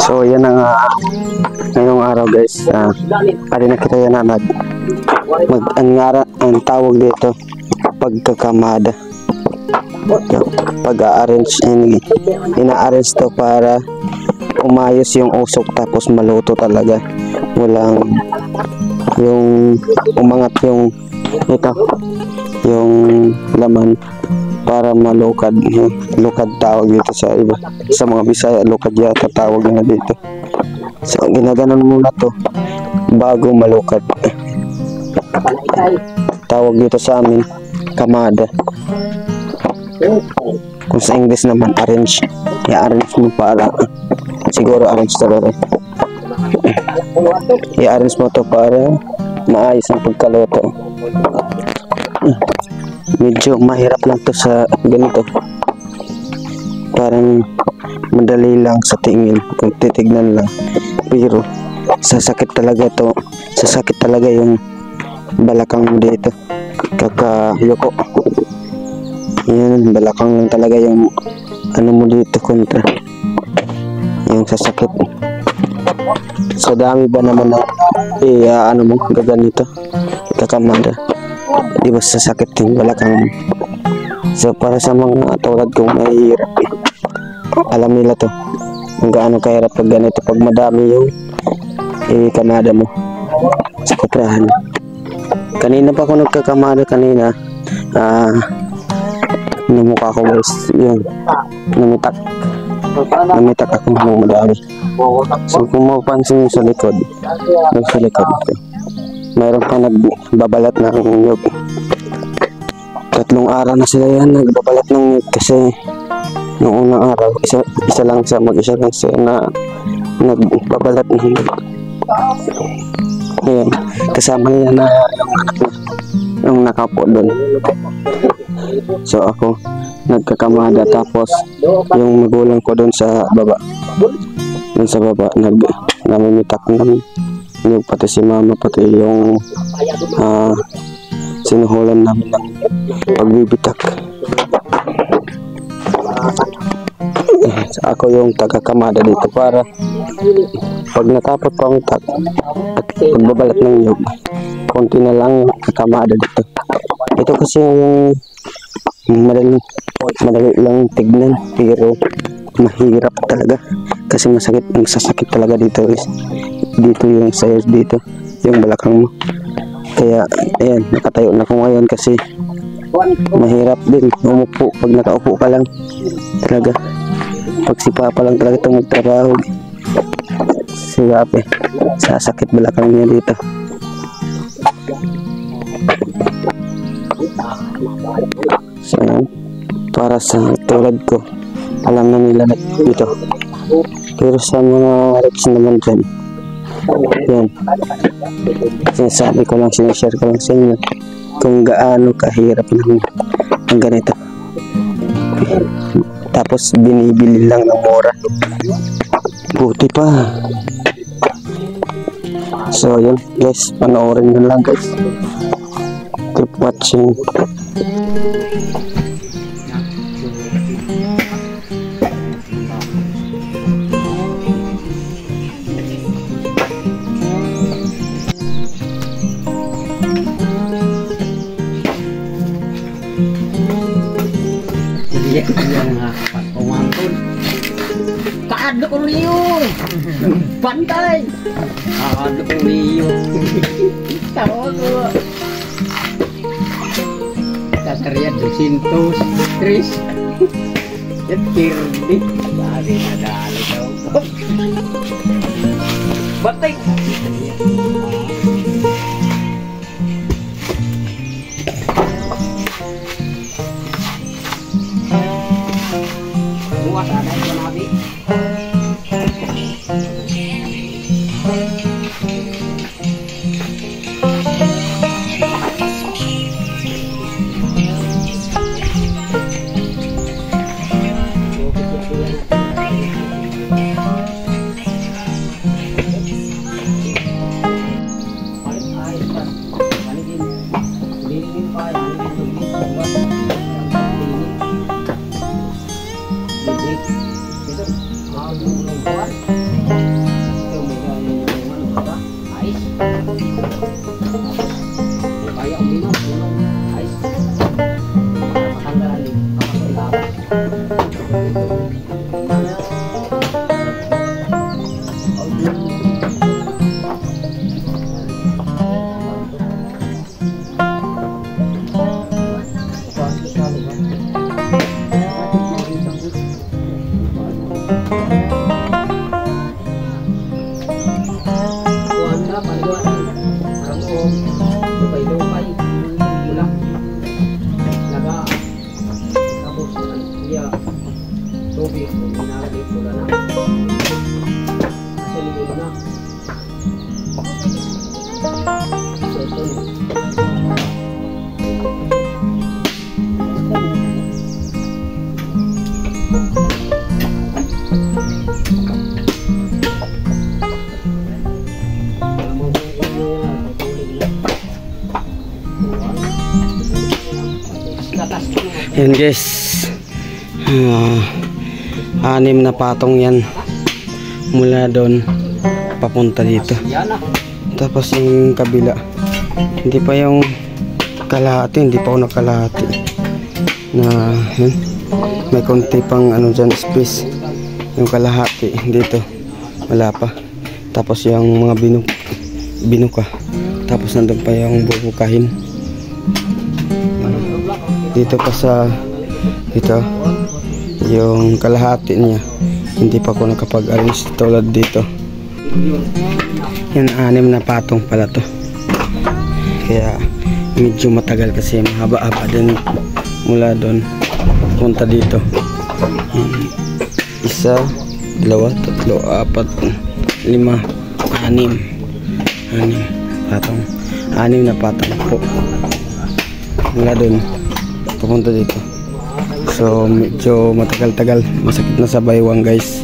So yan ang ngayong araw guys, ari nakita yan na ang tawag dito pagkakamada. Pag-arrange, ina-arrange to para umayos yung usok tapos maluto talaga, walang yung umangat yung ito yung laman para malukad. Lukad tawag dito sa iba, sa mga Bisaya lukad yata tawag nila dito. So ginaganon muna to bago malukad. Tawag dito sa amin kamada, kung sa English naman arrange. I-arrange mo para siguro arrange talaga, i-arrange mo to para maayos ang pagkaluto. Medyo mahirap lang to sa ganito, parang madali lang sa tingin kung titignan lang, pero sasakit talaga to, sasakit talaga yung balakang mo dito kakayoko. Yan, balakang lang talaga yung ano mo dito kontra yung sasakit. Sa dami ba naman na ano mo gaganito kakamada, di ba sasakit yung balakang mo. So para sa mga tulad kong mahihirap, alam nila to kung gaano kahirap pag ganito, pag madami yung kamada mo sa kuprahan. Kanina pa ako nagkakamada kanina, namukha ko guys yung namitak ako ng madami. So kung mapansin yung sa likod, mayroon pa nagbabalat ng nyug. 3 araw na sila yan nagbabalat ng nyug, kasi noong unang araw isa lang siya, mag-isa lang siya na nagbabalat ng nyug. Ayan, kasama niya na yung anak niya yung nakapo doon. So ako nagkakamada, tapos yung magulang ko doon sa baba, namimitak ng yung pati si mama, pati yung sinuhulan namin ng pagbibitak. Ako yung tagakamada dito para pag natapot pa ang tak at pagbabalat ng nyug, konti na lang yung kakamada dito. Ito kasi yung madali lang tignan, pero mahirap talaga kasi masasakit talaga dito yung sayos dito, yung balakang mo. Kaya ayan, nakatayo na ko ngayon kasi mahirap din umupo. Pag nakaupo ka lang talaga, pag si papa lang talaga itong magtrabaho, sigape, sasakit balakang niya dito. So para sa tulad ko, alam na nila dito, pero sa mga reps naman dyan, yan, sinasabi ko lang, sinashare ko lang sa inyo kung gaano kahirap ng ganito. Tapos binibili lang ng mura, buti pa. So yun guys, panoorin nyo lang guys, keep watching. Hahadlo ko riyo. Pantay. Hahadlo ko riyo. Tawa ko. Kasarian 200, 3. Yan kirdi. Dali na dali daw. Batay. Buat ada yang nabi. Yan guys, 6 na patong yan mula doon papunta dito. Tapos yung kabila hindi pa yung kalahati, hindi pa ako nakalahati na yun, may konti pang ano dyan space. Yung kalahati dito wala pa. Tapos yung mga binuka, tapos nandun pa yung bubukahin dito pa sa ito yung kalahati niya. Hindi pa ako nakapag-arrange tulad dito. Yan 6 na patong pala to, kaya medyo matagal kasi mahaba-haba din mula doon punta dito. 1, 2, 3, 4, 5, 6 patong. 6 na patong po mula doon papunta dito. So medyo matagal-tagal, masakit na sa baywang guys.